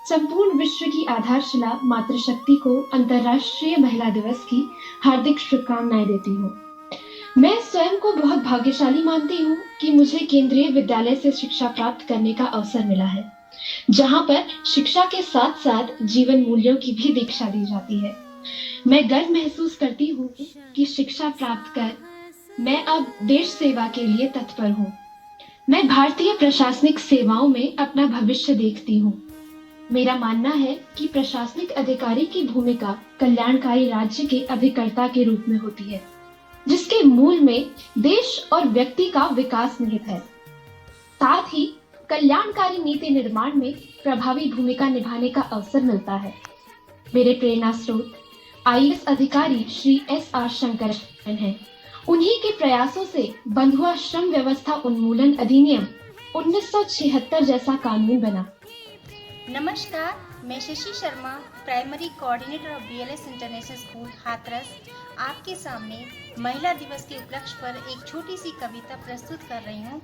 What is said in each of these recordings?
संपूर्ण विश्व की आधारशिला मातृशक्ति को अंतर्राष्ट्रीय महिला दिवस की हार्दिक शुभकामनाएं देती हूँ। मैं स्वयं को बहुत भाग्यशाली मानती हूँ कि मुझे केंद्रीय विद्यालय से शिक्षा प्राप्त करने का अवसर मिला है, जहाँ पर शिक्षा के साथ साथ जीवन मूल्यों की भी दीक्षा दी जाती है। मैं गर्व महसूस करती हूँ कि शिक्षा प्राप्त कर मैं अब देश सेवा के लिए तत्पर हूँ। मैं भारतीय प्रशासनिक सेवाओं में अपना भविष्य देखती हूँ। मेरा मानना है कि प्रशासनिक अधिकारी की भूमिका कल्याणकारी राज्य के अभिकर्ता के रूप में होती है, जिसके मूल में देश और व्यक्ति का विकास निहित है। साथ ही कल्याणकारी नीति निर्माण में प्रभावी भूमिका निभाने का अवसर मिलता है। मेरे प्रेरणा स्रोत आईएएस अधिकारी श्री एस.आर. शंकरन हैं। उन्हीं के प्रयासों से बंधुआ श्रम व्यवस्था उन्मूलन अधिनियम 1976 जैसा कानून बना। नमस्कार, मैं Shashi Sharma, primary coordinator of BLS international school Hathras, आपके सामने महिला दिवस के उपलक्ष्य पर एक छोटी सी कविता प्रस्तुत कर रही हूँ।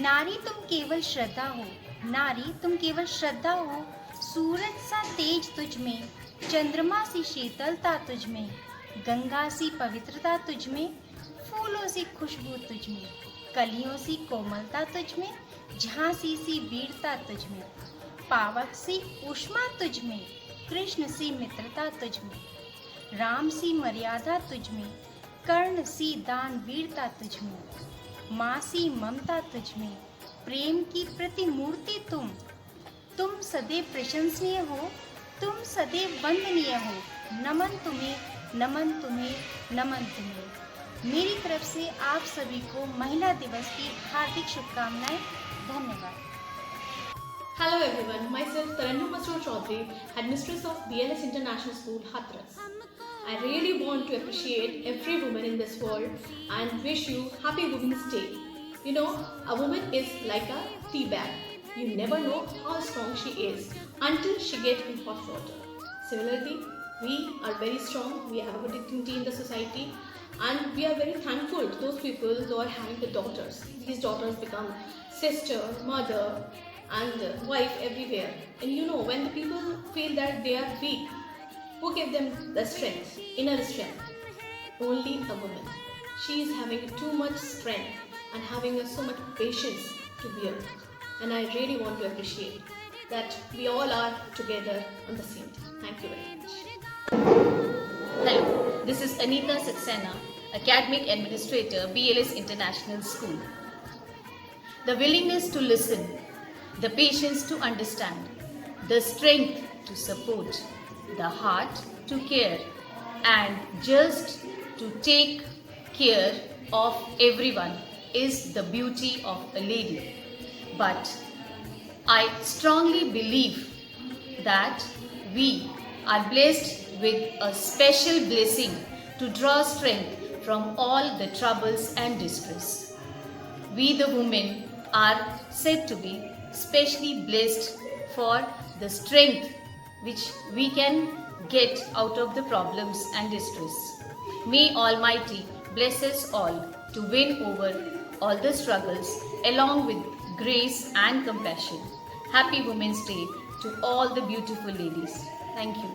नारी तुम केवल श्रद्धा हो, नारी तुम केवल श्रद्धा हो, सूरज सा तेज तुझ में, चंद्रमा सी शीतलता तुझ में, गंगा सी पवित्रता तुझ में, फूलों सी खुशबू तुझ में, कलियों सी कोमलता तुझ में, झांसी सी वीरता तुझ में, पावक सी ऊष्मा तुझ में, कृष्ण सी मित्रता तुझ में, राम सी मर्यादा तुझ में, कर्ण सी दान वीरता तुझ में, माँ सी ममता तुझ में, प्रेम की प्रतिमूर्ति तुम सदैव प्रशंसनीय हो, तुम सदैव वंदनीय हो, नमन तुम्हें, नमन तुम्हें, नमन तुम्हें। मेरी तरफ से आप सभी को महिला दिवस की हार्दिक शुभकामनाएं। धन्यवाद। Hello everyone, myself Tarannum Masroor Chaudhary, headmistress of BLS International School, Hathras. I really want to appreciate every woman in this world and wish you Happy Women's Day. You know, a woman is like a tea bag. You never know how strong she is until she gets in hot water. Similarly, we are very strong, we have a good dignity in the society, and we are very thankful to those people who are having the daughters. These daughters become sister, mother, and wife everywhere. And you know, when the people feel that they are weak, who gave them the strength, inner strength? Only a woman. She is having too much strength and having so much patience to bear. And I really want to appreciate that we all are together on the same team. Thank you very much. Hello, this is Anita Saxena, Academic Administrator, BLS International School. The willingness to listen, the patience to understand, the strength to support, the heart to care, and just to take care of everyone is the beauty of a lady. But I strongly believe that we are blessed with a special blessing to draw strength from all the troubles and distress. We the women are said to be specially blessed for the strength which we can get out of the problems and distress. May Almighty bless us all to win over all the struggles along with grace and compassion. Happy Women's Day to all the beautiful ladies. Thank you.